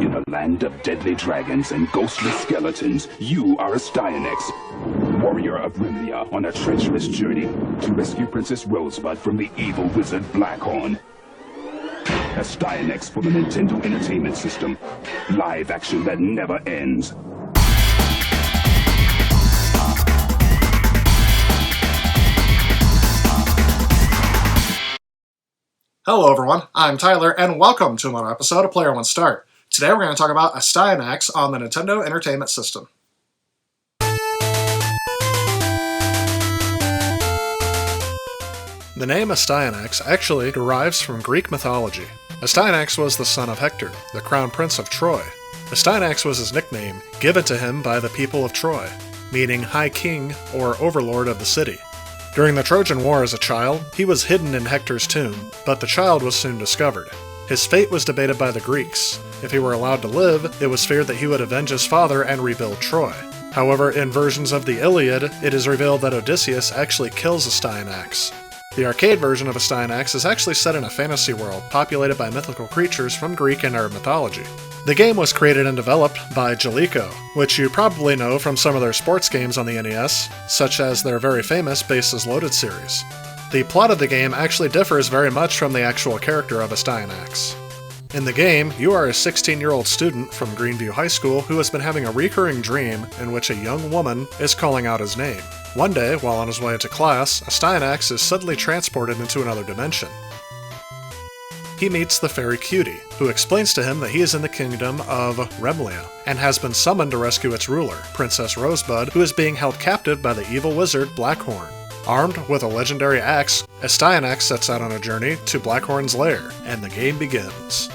In a land of deadly dragons and ghostly skeletons, you are Astyanax, warrior of Rimlia on a treacherous journey to rescue Princess Rosebud from the evil wizard Blackhorn. Astyanax for the Nintendo Entertainment System. Live action that never ends. Hello everyone, I'm Tyler, and welcome to another episode of Player One Start. Today we're going to talk about Astyanax on the Nintendo Entertainment System. The name Astyanax actually derives from Greek mythology. Astyanax was the son of Hector, the crown prince of Troy. Astyanax was his nickname, given to him by the people of Troy, meaning High King or Overlord of the city. During the Trojan War as a child, he was hidden in Hector's tomb, but the child was soon discovered. His fate was debated by the Greeks. If he were allowed to live, it was feared that he would avenge his father and rebuild Troy. However, in versions of the Iliad, it is revealed that Odysseus actually kills Astyanax. The arcade version of Astyanax is actually set in a fantasy world populated by mythical creatures from Greek and Arab mythology. The game was created and developed by Jaleco, which you probably know from some of their sports games on the NES, such as their very famous Bases Loaded series. The plot of the game actually differs very much from the actual character of Astyanax. In the game, you are a 16-year-old student from Greenview High School who has been having a recurring dream in which a young woman is calling out his name. One day, while on his way to class, Astyanax is suddenly transported into another dimension. He meets the fairy Cutie, who explains to him that he is in the kingdom of Rimlia, and has been summoned to rescue its ruler, Princess Rosebud, who is being held captive by the evil wizard Blackhorn. Armed with a legendary axe, Astyanax sets out on a journey to Blackhorn's lair, and the game begins.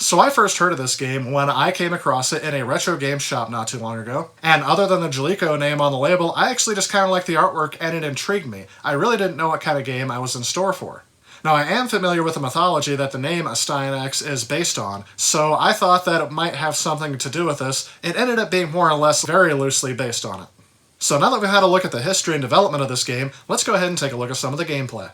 So I first heard of this game when I came across it in a retro game shop not too long ago, and other than the Jaleco name on the label, I actually just kind of liked the artwork and it intrigued me. I really didn't know what kind of game I was in store for. Now I am familiar with the mythology that the name Astyanax is based on, so I thought that it might have something to do with this. It ended up being more or less very loosely based on it. So now that we've had a look at the history and development of this game, let's go ahead and take a look at some of the gameplay.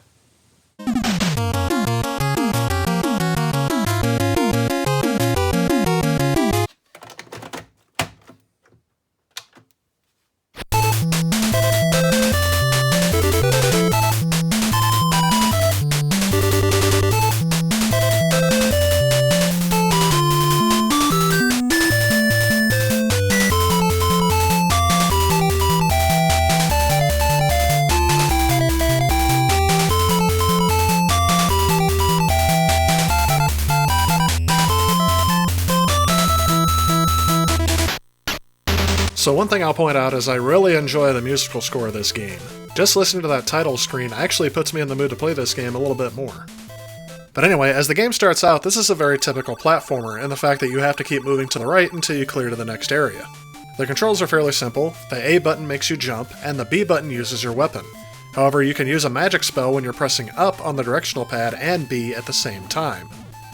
So one thing I'll point out is I really enjoy the musical score of this game. Just listening to that title screen actually puts me in the mood to play this game a little bit more. But anyway, as the game starts out, this is a very typical platformer in the fact that you have to keep moving to the right until you clear to the next area. The controls are fairly simple. The A button makes you jump, and the B button uses your weapon. However, you can use a magic spell when you're pressing up on the directional pad and B at the same time.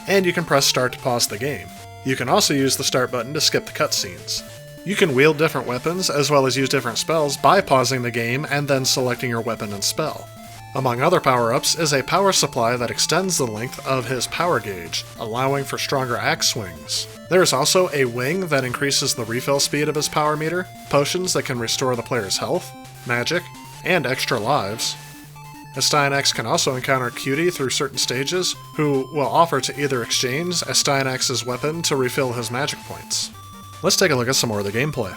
And you can press start to pause the game. You can also use the start button to skip the cutscenes. You can wield different weapons, as well as use different spells by pausing the game and then selecting your weapon and spell. Among other power-ups is a power supply that extends the length of his power gauge, allowing for stronger axe swings. There is also a wing that increases the refill speed of his power meter, potions that can restore the player's health, magic, and extra lives. Astyanax can also encounter Cutie through certain stages, who will offer to either exchange Astyanax's weapon to refill his magic points. Let's take a look at some more of the gameplay.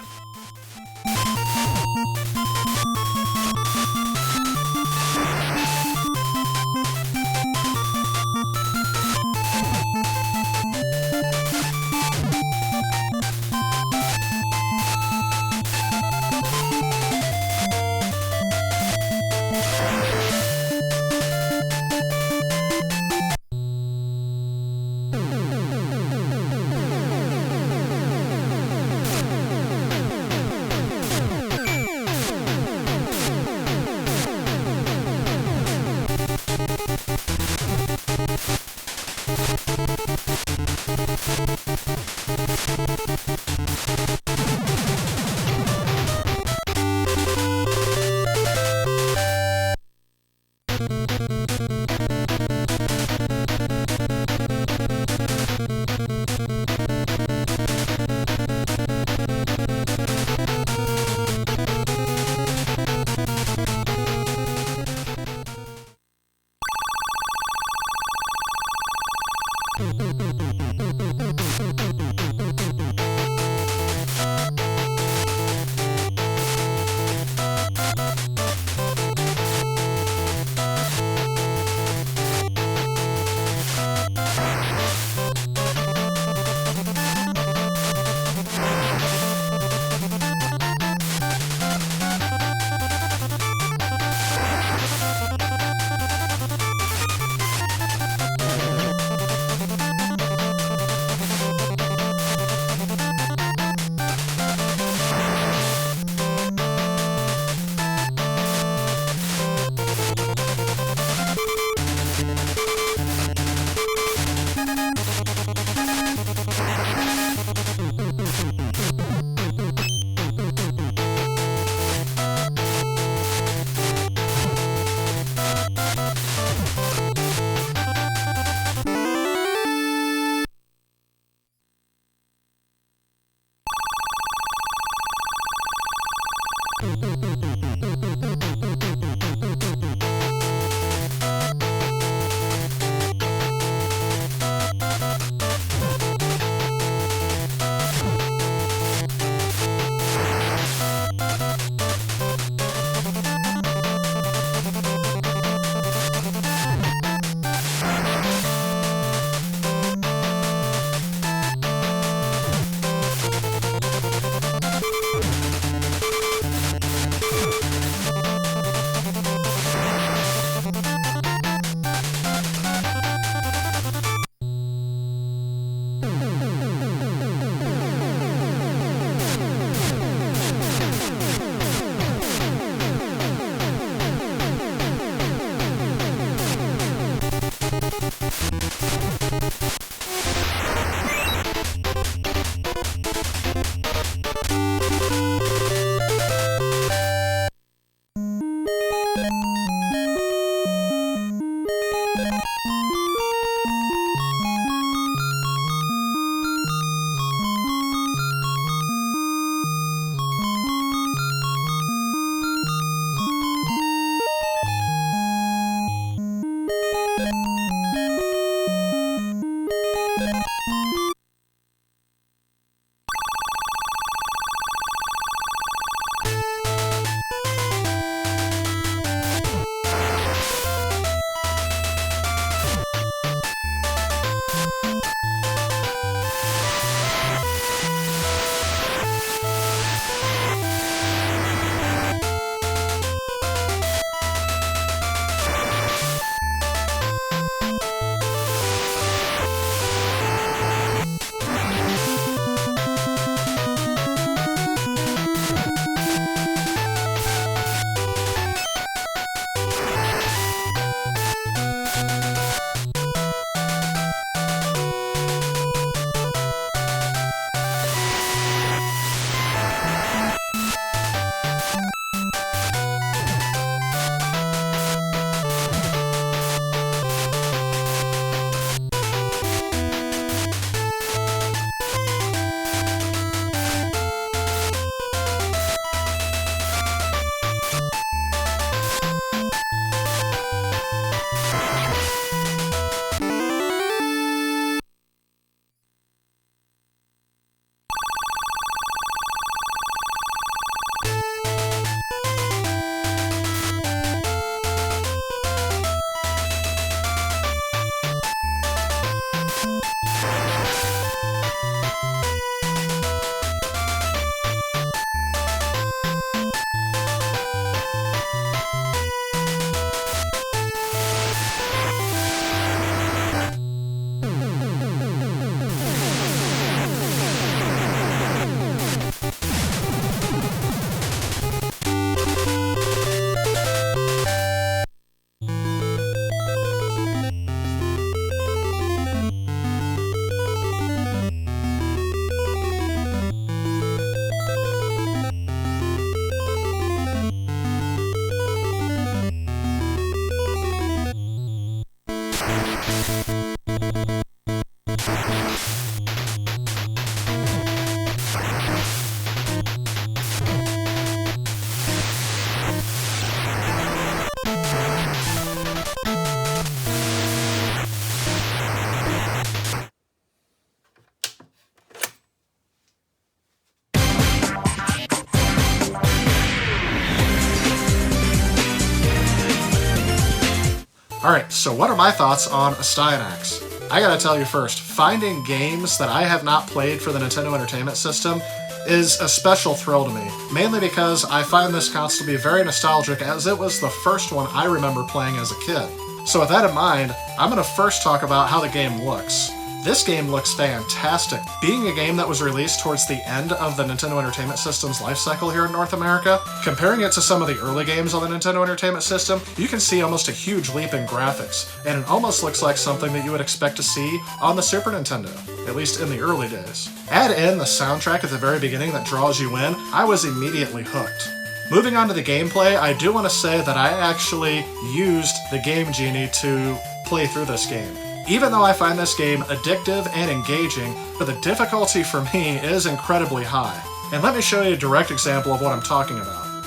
Alright, so what are my thoughts on Astyanax? I gotta tell you first, finding games that I have not played for the Nintendo Entertainment System is a special thrill to me, mainly because I find this console to be very nostalgic, as it was the first one I remember playing as a kid. So with that in mind, I'm going to first talk about how the game looks. This game looks fantastic. Being a game that was released towards the end of the Nintendo Entertainment System's life cycle here in North America, comparing it to some of the early games on the Nintendo Entertainment System, you can see almost a huge leap in graphics, and it almost looks like something that you would expect to see on the Super Nintendo, at least in the early days. Add in the soundtrack at the very beginning that draws you in, I was immediately hooked. Moving on to the gameplay, I do want to say that I actually used the Game Genie to play through this game. Even though I find this game addictive and engaging, the difficulty for me is incredibly high. And let me show you a direct example of what I'm talking about.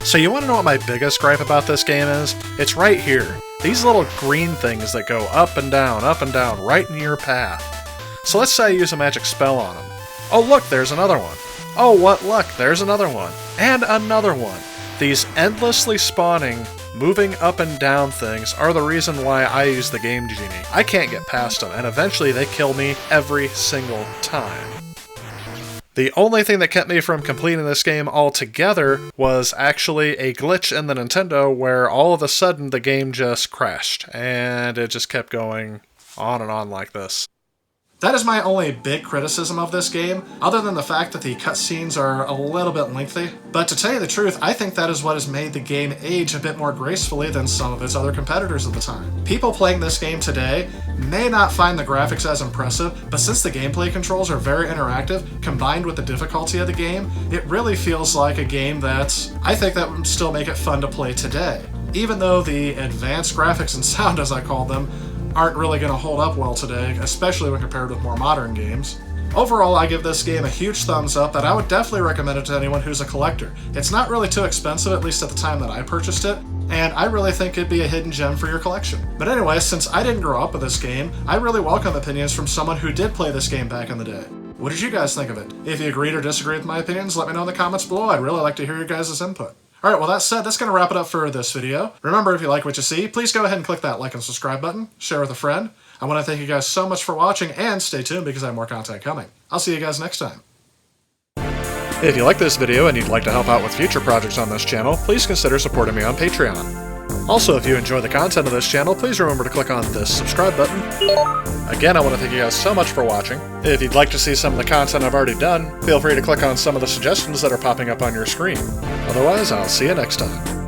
So you want to know what my biggest gripe about this game is? It's right here. These little green things that go up and down, right in your path. So let's say I use a magic spell on them. Oh look, there's another one. Oh, what luck, there's another one. And another one. These endlessly spawning, moving up and down things are the reason why I use the Game Genie. I can't get past them, and eventually they kill me every single time. The only thing that kept me from completing this game altogether was actually a glitch in the Nintendo where all of a sudden the game just crashed, and it just kept going on and on like this. That is my only big criticism of this game, other than the fact that the cutscenes are a little bit lengthy. But to tell you the truth, I think that is what has made the game age a bit more gracefully than some of its other competitors at the time. People playing this game today may not find the graphics as impressive, but since the gameplay controls are very interactive, combined with the difficulty of the game, it really feels like a game that I think that would still make it fun to play today. Even though the advanced graphics and sound, as I call them, aren't really going to hold up well today, especially when compared with more modern games. Overall, I give this game a huge thumbs up, and I would definitely recommend it to anyone who's a collector. It's not really too expensive, at least at the time that I purchased it, and I really think it'd be a hidden gem for your collection. But anyway, since I didn't grow up with this game, I really welcome opinions from someone who did play this game back in the day. What did you guys think of it? If you agreed or disagreed with my opinions, let me know in the comments below. I'd really like to hear your guys' input. Alright, well that said, that's going to wrap it up for this video. Remember, if you like what you see, please go ahead and click that like and subscribe button, share with a friend. I want to thank you guys so much for watching, and stay tuned because I have more content coming. I'll see you guys next time. If you like this video and you'd like to help out with future projects on this channel, please consider supporting me on Patreon. Also, if you enjoy the content of this channel, please remember to click on this subscribe button. Again, I want to thank you guys so much for watching. If you'd like to see some of the content I've already done, feel free to click on some of the suggestions that are popping up on your screen. Otherwise, I'll see you next time.